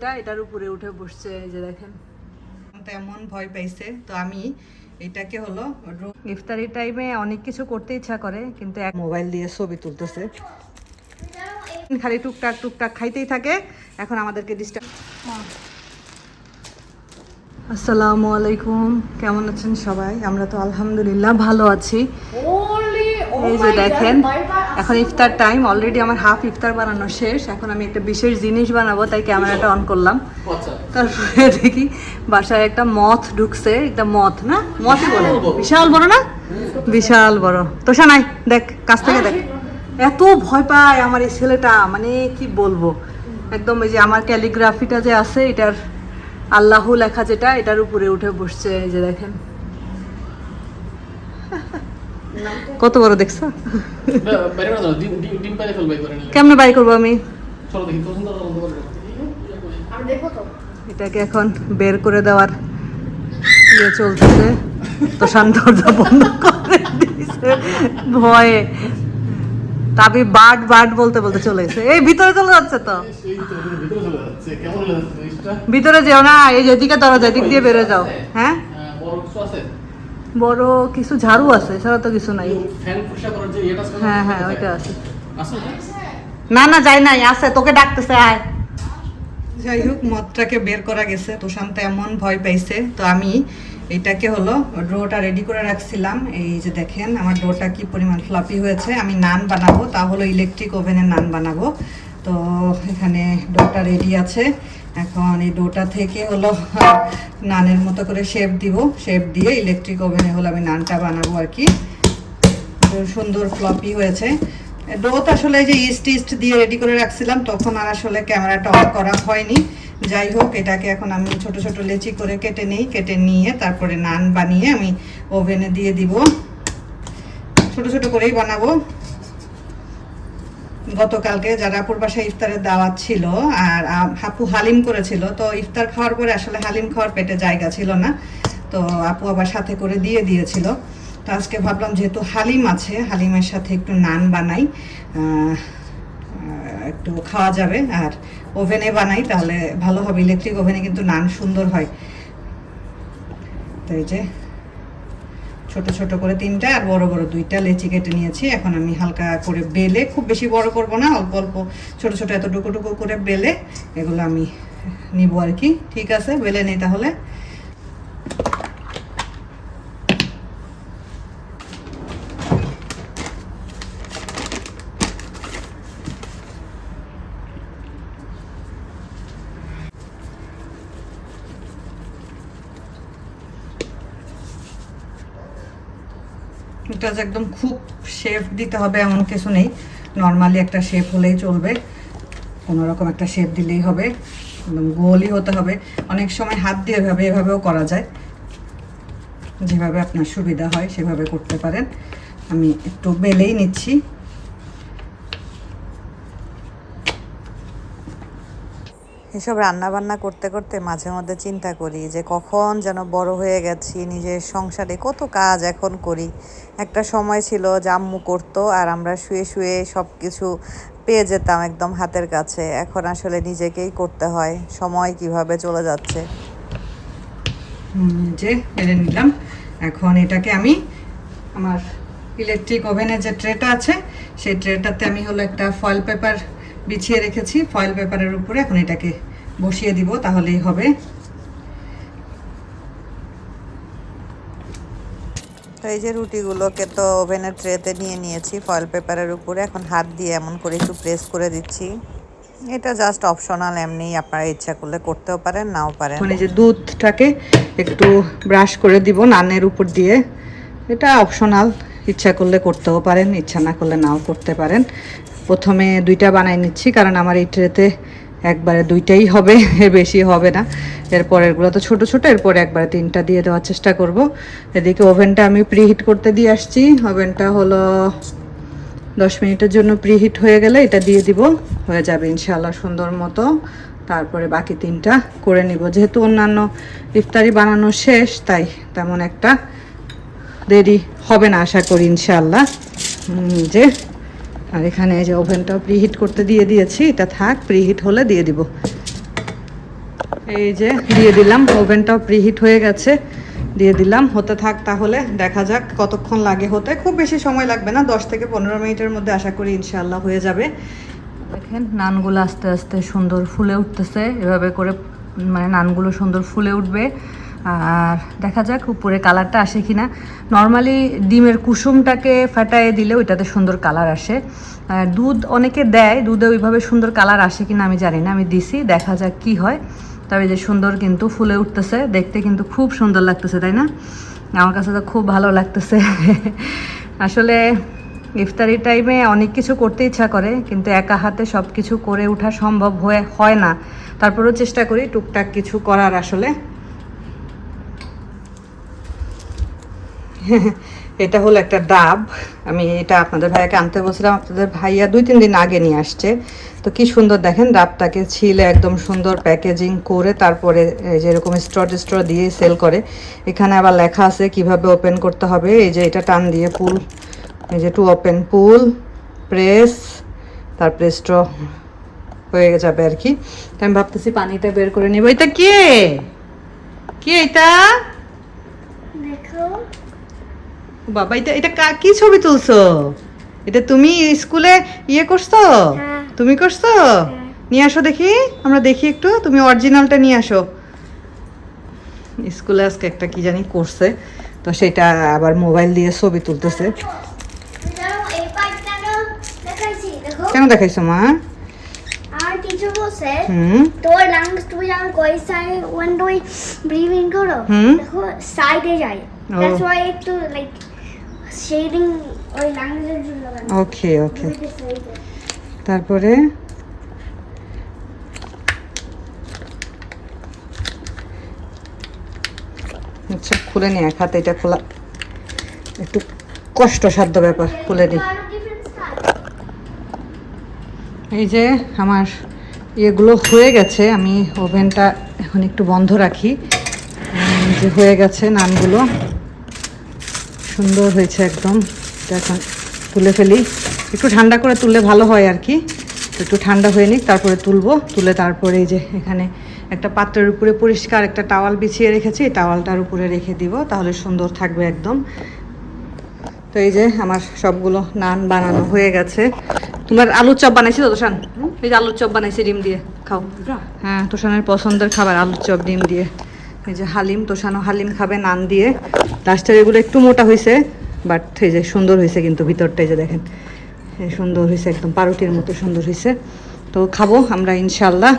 যেটা এটার উপরে উঠে বসছে, এই যে দেখেন তেমন ভয় পাইছে। তো আমি এটাকে হলো ইফতারি টাইমে অনেক কিছু করতে ইচ্ছা করে, কিন্তু এক মোবাইল দিয়ে ছবি তুলতেছে, খালি টুকটাক টুকটাক খাইতেই থাকে। এখন আমাদেরকে ডিস্টার্ব। আসসালামু আলাইকুম, কেমন আছেন সবাই? আমরা তো আলহামদুলিল্লাহ ভালো আছি। এই যে দেখেন এখন ইফতার টাইম, অলরেডি আমার হাফ ইফতার বানানো শেষ। এখন আমি একটা বিশেষ জিনিস বানাবো, তাই ক্যামেরাটা অন করলাম। তারপরে দেখি বাসায় একটা মথ ঢুকছে। একটা মথ না, মথই বলে, বিশাল বড় না, বিশাল বড়। তোষা নাই, দেখ কাছ থেকে দেখ। এত ভয় পায় আমার এই ছেলেটা, মানে কি বলবো, একদম এই যে আমার ক্যালিগ্রাফিটা যে আছে এটার আল্লাহু লেখা যেটা, এটার উপরে উঠে বসছে। এই যে দেখেন কত বড় দেখছো? কেমনে বাই করবো আমি? এটাকে এখন বের করে দেওয়ার ইয়ে চলতেছে। তো দরজা বন্ধ করে দিয়েছে ভয়ে। তাবি বাট বাট বলতে বলতে চলে এসে এই ভিতরে চলে যাচ্ছে। তো ভিতরে যেও না, এই যেদিকে দরজা দিক দিয়ে বেরো যাও। হ্যাঁ বড় কিছু ঝাড়ু আছে, এছাড়া তো কিছু নাই। হ্যাঁ হ্যাঁ ওইটা আছে। না না যাই নাই, আছে, তোকে ডাকতেছে, আয়। যাই হোক, মদটাকে বের করা গেছে। তোষান্ত এমন ভয় পাইছে। তো আমি এটাকে হলো ডোটা রেডি করে রাখছিলাম। এই যে দেখেন আমার ডোটা কি পরিমাণ ফ্লাফি হয়েছে। আমি নান বানাবো, তা হলো ইলেকট্রিক ওভেনে নান বানাবো। তো এখানে ডোটা রেডি আছে। এখন এই ডোটা থেকে হলো নানের মতো করে শেপ দিব, শেপ দিয়ে ইলেকট্রিক ওভেনে হলো আমি নানটা বানাবো আর কি। সুন্দর ফ্লপি হয়েছে। ডোতে আসলে এই যে ইস্ট দিয়ে রেডি করে রাখছিলাম, তখন আর আসলে ক্যামেরাটা অন করা হয়নি। যাই হোক, এটাকে এখন আমি ছোট ছোট লেচি করে কেটে নিই। কেটে নিয়ে তারপরে নান বানিয়ে আমি ওভেনে দিয়ে দিব। ছোট ছোট করেই বানাবো। গতকালকে যারা আপুর বাসায় ইফতারের দাওয়াত ছিল, আর আপু হালিম করেছিল। তো ইফতার খাওয়ার পরে আসলে হালিম খাওয়ার পেটে জায়গা ছিল না, তো আপু আবার সাথে করে দিয়েছিল। তো আজকে ভাবলাম যেহেতু হালিম আছে, হালিমের সাথে একটু নান বানাই, একটু খাওয়া যাবে। আর ওভেনে বানাই তাহলে ভালো হবে, ইলেকট্রিক ওভেনে কিন্তু নান সুন্দর হয়। তো এই যে ছোট ছোট করে 3টা আর বড় বড় 2টা লেচি কেটে নিয়েছি। এখন আমি হালকা করে বেলে, খুব বেশি বড় করব না, অল্প অল্প ছোট ছোট এতটুকু করে বেলে এগুলো আমি নিব আর কি। ঠিক আছে, বেলে নেই তাহলে। এটা যে একদম খুব শেপ দিতে হবে এমন কিছু নেই, নর্মালি একটা শেপ হলেই চলবে। কোনো রকম একটা শেপ দিলেই হবে, একদম গোলই হতে হবে। অনেক সময় হাত দিয়ে এভাবেও করা যায়, যেভাবে আপনার সুবিধা হয় সেভাবে করতে পারেন। আমি একটু বেলেই নিচ্ছি। এসব রান্না বান্না করতে করতে মাঝে মধ্যে চিন্তা করি যে কখন যেন বড় হয়ে গেছি, নিজের সংসারে কত কাজ এখন করি। একটা সময় ছিল যে আম্মু করতো আর আমরা শুয়ে শুয়ে সব কিছু পেয়ে যেতাম একদম হাতের কাছে। এখন আসলে নিজেকেই করতে হয়, সময় কিভাবে চলে যাচ্ছে। যে বেলে নিলাম। এখন এটাকে আমি আমার ইলেকট্রিক ওভেনের যে ট্রেটা আছে, সেই ট্রেটাতে আমি হলো একটা ফয়েল পেপার বিছিয়ে রেখেছি। ফয়েল পেপারের উপরে এখন এটাকে বসিয়ে দিব, তাহলেই হবে। তো এই যে রুটিগুলোকে তো ওভেনের ট্রেতে নিয়ে নিয়েছি ফয়েল পেপারের উপরে। এখন হাত দিয়ে এমন করে একটু প্রেস করে দিচ্ছি। এটা জাস্ট অপশনাল, এমনি আপনারা ইচ্ছা করলে করতেও পারেন, নাও পারেন। মানে যে দুধটাকে একটু ব্রাশ করে দিব নানের উপর দিয়ে, এটা অপশনাল, ইচ্ছা করলে করতেও পারেন, ইচ্ছা না করলে নাও করতে পারেন। প্রথমে 2টা বানাই নিচ্ছি, কারণ আমার এই ট্রেতে একবারে 2টাই হবে, এর বেশি হবে না। এরপরেরগুলো তো ছোট ছোট, এরপরে একবারে 3টা দিয়ে দেওয়ার চেষ্টা করব। এদিকে ওভেনটা আমি প্রিহিট করতে দিয়ে আসছি। ওভেনটা হলো 10 মিনিটের জন্য প্রিহিট হয়ে গেলে এটা দিয়ে দিব, হয়ে যাবে ইনশাআল্লাহ সুন্দর মতো। তারপরে বাকি 3টা করে নিব। যেহেতু অন্যান্য ইফতারি বানানো শেষ, তাই তেমন একটা দেরি হবে না আশা করি ইনশাআল্লাহ। যে আর এখানে যে ওভেনটাও প্রিহিট করতে দিয়ে দিয়েছি, এটা থাক, প্রিহিট হলে দিয়ে দিব। এই যে দিয়ে দিলাম, ওভেনটাও প্রিহিট হয়ে গেছে, দিয়ে দিলাম, হতে থাক তাহলে, দেখা যাক কতক্ষণ লাগে হতে। খুব বেশি সময় লাগবে না, 10 থেকে 15 মিনিটের মধ্যে আশা করি ইনশাআল্লাহ হয়ে যাবে। দেখেন নানগুলো আস্তে আস্তে সুন্দর ফুলে উঠতেছে, এভাবে করে মানে নানগুলো সুন্দর ফুলে উঠবে। আর দেখা যাক উপরে কালারটা আসে কিনা। নর্মালি ডিমের কুসুমটাকে ফাটায় দিলে ওইটাতে সুন্দর কালার আসে। আর দুধ অনেকে দেয়, দুধে ওইভাবে সুন্দর কালার আসে কিনা আমি জানি না, আমি দিছি, দেখা যাক কি হয়। তবে যে সুন্দর কিন্তু ফুলে উঠতেছে, দেখতে কিন্তু খুব সুন্দর লাগতেছে, তাই না? আমার কাছে তো খুব ভালো লাগতেছে। আসলে ইফতারি টাইমে অনেক কিছু করতে ইচ্ছা করে, কিন্তু একা হাতে সব কিছু করে ওঠা সম্ভব হয় না। তারপরেও চেষ্টা করি টুকটাক কিছু করার। আসলে এটা হলো একটা ডাব, আমি এটা আপনাদের ভাইয়াকে আনতে বলছিলাম, আপনাদের ভাইয়া 2-3 দিন আগে নিয়ে আসছে। তো কি সুন্দর দেখেন, ডাবটাকে ছিলে একদম সুন্দর প্যাকেজিং করে তারপরে যেরকম স্ট্র দিয়ে সেল করে। এখানে আবার লেখা আছে কিভাবে ওপেন করতে হবে। এই যে এটা টান দিয়ে পুল, এই যে টু ওপেন পুল প্রেস, তারপরে স্ট্র হয়ে যাবে আর কি। তো আমি ভাবতেছি পানিটা বের করে নিব। এটা কে এটা বাবা, এটা কি ছবি তুলছো? এটা তুমি স্কুলে ইয়ে করছো? তুমি করছো? নিয়ে আসো দেখি, আমরা দেখি একটু, তুমি অরিজিনালটা নিয়ে আসো। স্কুলে আজকে একটা কি জানি করছে, তো সেটা আবার মোবাইল দিয়ে ছবি তুলতেছে। কেন দেখাইছো মা? আর টিচার বলছে তোর লাংস তুই যখন কই সাইড ওয়ান দুই ব্রিথ ইন করো, দেখো সাইডে যায়, দ্যাটস ওয়াই একটু লাইক শেডিং ওই লাংসের জন্য। ওকে তারপরে আচ্ছা খুলে নি, এক হাতে এটা খোলা একটু কষ্টসাধ্য ব্যাপার, খুলে নি। এই যে আমার এগুলো হয়ে গেছে, আমি ওভেনটা এখন একটু বন্ধ রাখি। যে হয়ে গেছে নানগুলো, সুন্দর হয়েছে একদম। এটা এখন তুলে ফেলি, একটু ঠান্ডা করে তুললে ভালো হয় আর কি। একটু ঠান্ডা হয়ে নিক, তারপরে তুলবো। তুলে তারপরে এই যে এখানে একটা পাত্রের উপরে পরিষ্কার একটা টাওয়াল বিছিয়ে রেখেছি, এই টাওয়ালটার উপরে রেখে দিব, তাহলে সুন্দর থাকবে একদম। তো এই যে আমার সবগুলো নান বানানো হয়ে গেছে। তোমার আলুর চপ বানাইছি তো তোষান? এই যে আলুর চপ বানাইছি ডিম দিয়ে, খাও। হ্যাঁ, তোষানের পছন্দের খাবার আলুর চপ ডিম দিয়ে। এই যে হালিম, তোষানো হালিম খাবে নান দিয়ে। লাস্টের এগুলো একটু মোটা হয়েছে, বাট এই যে সুন্দর হয়েছে, কিন্তু ভিতরটাই যে দেখেন সুন্দর হয়েছে, একদম পাউরুটির মতো সুন্দর হয়েছে। তো খাবো আমরা ইনশাল্লাহ।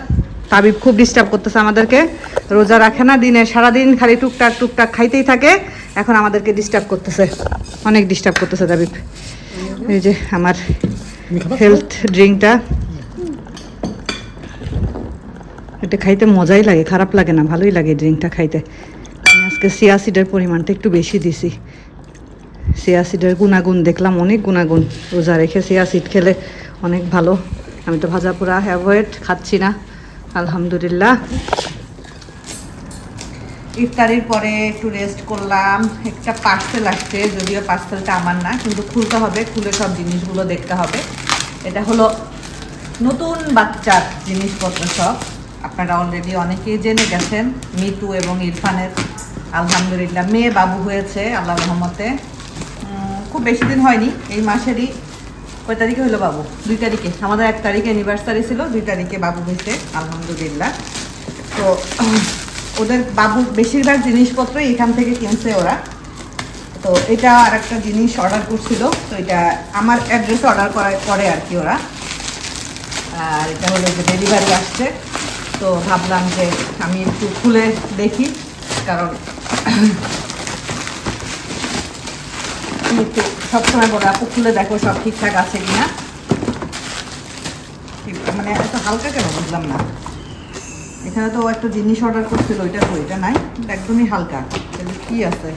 তাবিব খুব ডিস্টার্ব করতেছে আমাদেরকে, রোজা রাখে না, দিনে সারাদিন খালি টুকটাক খাইতেই থাকে, এখন আমাদেরকে ডিস্টার্ব করতেছে, অনেক ডিস্টার্ব করতেছে তাবিব। এই যে আমার হেলথ ড্রিঙ্কটা, এটা খাইতে মজাই লাগে, খারাপ লাগে না, ভালোই লাগে ড্রিঙ্কটা খাইতে। আমি আজকে চিয়া সিডের পরিমাণটা একটু বেশি দিছি। চিয়া সিডের গুণাগুণ দেখলাম, অনেক গুণাগুণ, রোজা রেখে চিয়া সিড খেলে অনেক ভালো। আমি তো ভাজা পোড়া অ্যাভয়েড খাচ্ছি না, আলহামদুলিল্লাহ। ইফতারির পরে একটু রেস্ট করলাম। একটা পার্সেল আসছে, যদিও পার্সেলটা আমার না, কিন্তু খুলতে হবে, খুলে সব জিনিসগুলো দেখতে হবে। এটা হলো নতুন বাচ্চার জিনিসপত্র সব, আপনারা অলরেডি অনেকেই জেনে গেছেন। মিতু এবং ইরফানের আলহামদুলিল্লাহ মেয়ে বাবু হয়েছে আল্লাহর রহমতে। খুব বেশি দিন হয়নি, এই মাসেরই কয় তারিখে হলো বাবু? 2 তারিখে। আমাদের 1 তারিখে অ্যানিভার্সারি ছিল, 2 তারিখে বাবু হয়েছে আলহামদুলিল্লাহ। তো ওদের বাবুর বেশিরভাগ জিনিসপত্রই এখান থেকে কিনছে ওরা। তো এটা আর একটা জিনিস অর্ডার করছিল, তো এটা আমার অ্যাড্রেসে অর্ডার করে আর কি ওরা। আর এটা হলো যে ডেলিভারি আসছে, তো ভাবলাম যে আমি একটু খুলে দেখি, কারণ একটু সবসময় বলে আপু খুলে দেখো সব ঠিকঠাক আছে কিনা। মানে এত হালকা কেন বুঝলাম না। এখানে তো একটা জিনিস অর্ডার করছিল, ওইটা তো এটা নাই, একদমই হালকা। তাহলে কি আছে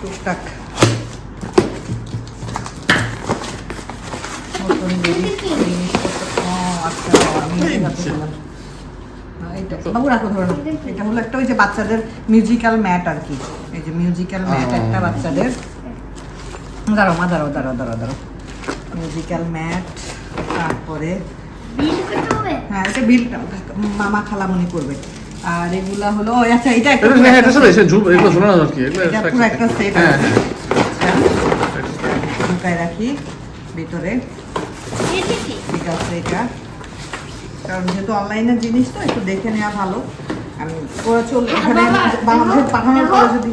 টুকটাক নতুন জিনিসপত্র। আচ্ছা, আমি বাবু রাখো, ধরো। এটা হলো একটা ওই যে বাচ্চাদের মিউজিক্যাল ম্যাট আর কি, এই যে মিউজিক্যাল ম্যাট একটা বাচ্চাদের। দাঁড়াও মা, দাঁড়াও। মিউজিক্যাল ম্যাট, তারপরে হ্যাঁ এটা বিল মামা খালামনি করবে। আর এগুলা হলো আচ্ছা এটা একটা এটা সব এসে এগুলো ঝুলানো আর কি এগুলো এটা পুরো একটা সেট হ্যাঁ আছে ঢুকায় রাখি ভিতরে ঠিক আছে এটা কারণ যেহেতু অনলাইনের জিনিস তো একটু দেখে নেওয়া ভালো আমি ওরা চল এখানে বাংলাদেশে পাঠানোর পরে যদি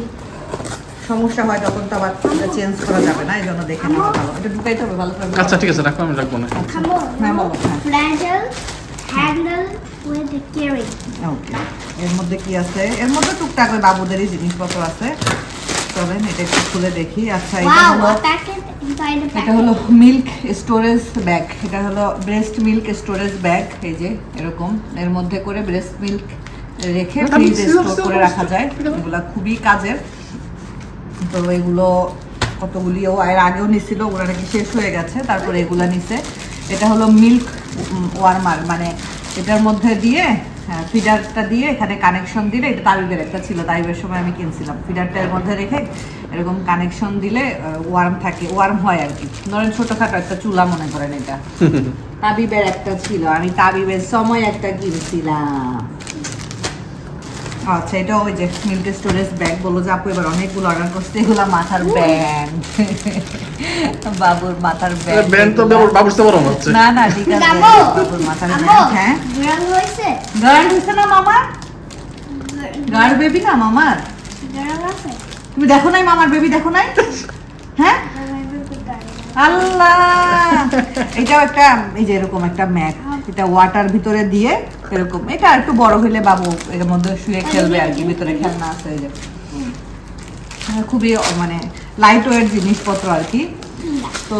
সমস্যা হয় তখন তো আবার চেঞ্জ করা যাবে না এই জন্য দেখে নেওয়া ভালো এটা ঢুকাইতে হবে ভালো করে আচ্ছা ঠিক আছে রাখো আমি রাখবো না হ্যাঁ বলো Flagel handle with the carry. ওকে এর মধ্যে কি আছে এর মধ্যে টুকটাক ওই বাবুদেরই জিনিসপত্র আছে চলেন এটা একটু খুলে দেখি আচ্ছা এটা Wow, হলো a packet inside a এটা packet. হলো মিল্ক স্টোরেজ ব্যাগ এটা হলো ব্রেস্ট মিল্ক স্টোরেজ ব্যাগ এই যে এরকম এর মধ্যে করে ব্রেস্ট মিল্ক রেখে ফ্রিজে স্টোর করে রাখা যায় এগুলো খুবই কাজের তো এগুলো কতগুলিও এর আগেও নিছিল ওগুলো নাকি শেষ হয়ে গেছে তারপরে এগুলো নিছে এটা হলো মিল্ক ওয়ার্মার মানে এটার মধ্যে দিয়ে ফিডারটা দিয়ে এখানে কানেকশন দিলে এটা তাবিবের একটা ছিল তাবিবের সময় আমি কিনছিলাম ফিডারটা এর মধ্যে রেখে এরকম কানেকশন দিলে ওয়ার্ম থাকে ওয়ার্ম হয় আর কি ধরেন ছোটখাটো একটা চুলা মনে করেন এটা তাবিবের একটা ছিল আমি তাবিবের সময় একটা কিনছিলাম আচ্ছা এটা ওই যে মিল্ক স্টোরেজ ব্যাগ বলো যে আপু এবার অনেকগুলো অর্ডার করছে এগুলো মাথার ব্যান্ড বাবুর মাথার ব্যান্ড ব্যান্ড তো বাবুর তো বড় হচ্ছে না না ঠিক আছে Ammo. বাবুর মাথার Ammo, ব্যান্ড হ্যাঁ girl হয়েছে? গার্ড হইছে না মামার গার্ড বেবি না মামার Girl আছে? তুমি দেখো নাই মামার বেবি দেখো নাই হ্যাঁ girl আল্লাহ এটাও একটা এই যে এরকম একটা ম্যাট এটা ওয়াটার ভিতরে দিয়ে এরকম এটা একটু বড় হইলে বাবু এর মধ্যে শুয়ে খেলবে আর কি ভিতরে খেলনা আছে এই যে খুবই মানে লাইট ওয়েট জিনিসপত্র আর কি তো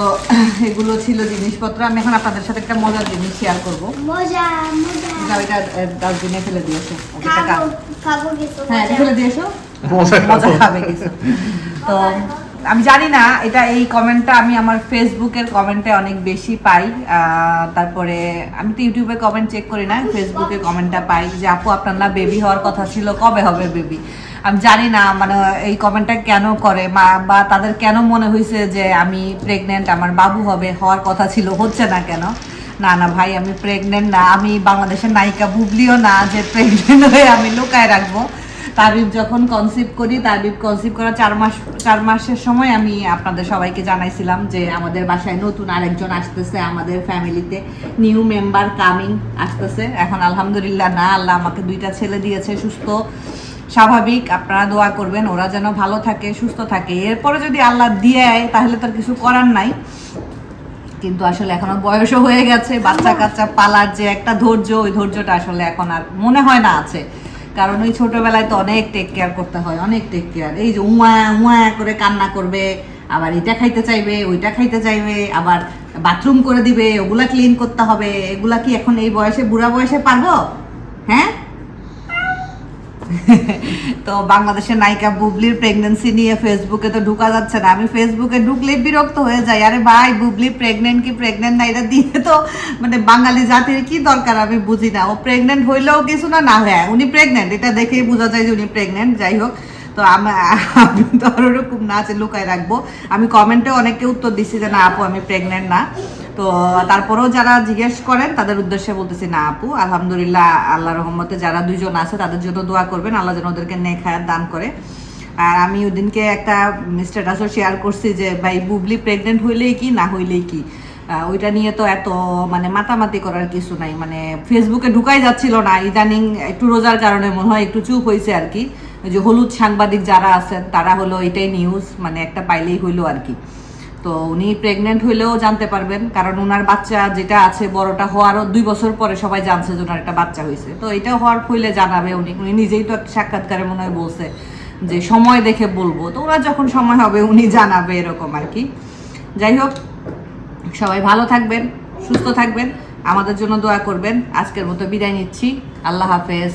এগুলো ছিল জিনিসপত্র আমি এখন আপনাদের সাথে একটা মজার জিনিস শেয়ার করবো মজা মজা এটা ডাস্টবিনে ফেলে দিয়েছো এটা খাবো খাবো কিছু হ্যাঁ এটা ফেলে দিয়েছো মজা মজা খাবে কিছু তো আমি জানি না এটা এই কমেন্টটা আমি আমার ফেসবুকের কমেন্টে অনেক বেশি পাই তারপরে আমি তো ইউটিউবে কমেন্ট চেক করি না ফেসবুকে কমেন্টটা পাই যে আপু আপনার না বেবি হওয়ার কথা ছিল কবে হবে বেবি আমি জানি না মানে এই কমেন্টটা কেন করে বা তাদের কেন মনে হয়েছে যে আমি প্রেগনেন্ট আমার বাবু হবে হওয়ার কথা ছিল হচ্ছে না কেন না না ভাই আমি প্রেগনেন্ট না আমি বাংলাদেশের নায়িকা বুবলিও না যে প্রেগনেন্ট হয়ে আমি লুকায় রাখবো তাবিব যখন কনসিভ করি তাবিব কনসিভ করা 4 মাসের সময় আমি আপনাদের সবাইকে জানাইছিলাম যে আমাদের বাসায় নতুন আরেকজন আসতেছে আমাদের ফ্যামিলিতে নিউ মেম্বার কামিং আসতেছে এখন আলহামদুলিল্লাহ না আল্লাহ আমাকে 2টা ছেলে দিয়েছে সুস্থ স্বাভাবিক আপনারা দোয়া করবেন ওরা যেন ভালো থাকে সুস্থ থাকে এরপরে যদি আল্লাহ দিয়ে তাহলে তো কিছু করার নাই কিন্তু আসলে এখনো বয়সও হয়ে গেছে বাচ্চা কাচ্চা পালার যে একটা ধৈর্য ওই ধৈর্যটা আসলে এখন আর মনে হয় না আছে কারণ ওই ছোটবেলায় তো অনেক টেক কেয়ার করতে হয় অনেক টেক কেয়ার এই যে উয়া উয়া করে কান্না করবে আবার এটা খাইতে চাইবে ওইটা খাইতে চাইবে আবার বাথরুম করে দিবে ওগুলা ক্লিন করতে হবে এগুলা কি এখন এই বয়সে বুড়া বয়সে পারবো হ্যাঁ তো বাংলাদেশের নায়িকা বুবলির প্রেগন্যান্সি নিয়ে ফেসবুকে তো ঢুকা যাচ্ছে না আমি ফেসবুকে ঢুকলে বিরক্ত হয়ে যাই আরে ভাই বুবলি প্রেগনেন্ট কি প্রেগনেন্ট না এটা দিয়ে তো মানে বাঙালি জাতির কি দরকার আমি বুঝি না ও প্রেগনেন্ট হইলেও কিছু না না হ্যাঁ উনি প্রেগনেন্ট এটা দেখেই বোঝা যায় যে উনি প্রেগনেন্ট যাই হোক তো আমি তো আর ওরকম না আছে লুকায় রাখবো আমি কমেন্টে অনেককে উত্তর দিচ্ছি যে না আপু আমি প্রেগনেন্ট না তো তারপরেও যারা জিজ্ঞেস করেন তাদের উদ্দেশ্যে বলতেছি না আপু আলহামদুলিল্লাহ আল্লাহ রহমতে যারা 2 জন আছে তাদের জন্য দোয়া করবেন আল্লাহ যেন ওদেরকে নেক হায়াত দান করে আর আমি ওদিনকে একটা স্ট্যাটাসও শেয়ার করছি যে ভাই বুবলি প্রেগনেন্ট হইলেই কি না হইলেই কি ওইটা নিয়ে তো এত মানে মাতামাতি করার কিছু নাই মানে ফেসবুকে ঢুকাই যাচ্ছিল না ইদানিং একটু রোজার কারণে মনে হয় একটু চুপ হয়েছে আর কি ওই যে হলুদ সাংবাদিক যারা আছেন তারা হলো এটাই নিউজ মানে একটা পাইলেই হইলো আর কি তো উনি প্রেগনেন্ট হইলেও জানতে পারবেন কারণ ওনার বাচ্চা যেটা আছে বড়টা হওয়ারও 2 বছর পরে সবাই জানছে যে ওনার একটা বাচ্চা হয়েছে তো এটা হওয়ার হইলে জানাবে উনি নিজেই তো একটা সাক্ষাৎকারে মনে হয় বলছে যে সময় দেখে বলবো তো ওরা যখন সময় হবে উনি জানাবে এরকম আর কি যাই হোক সবাই ভালো থাকবেন সুস্থ থাকবেন আমাদের জন্য দোয়া করবেন আজকের মতো বিদায় নিচ্ছি আল্লাহ হাফেজ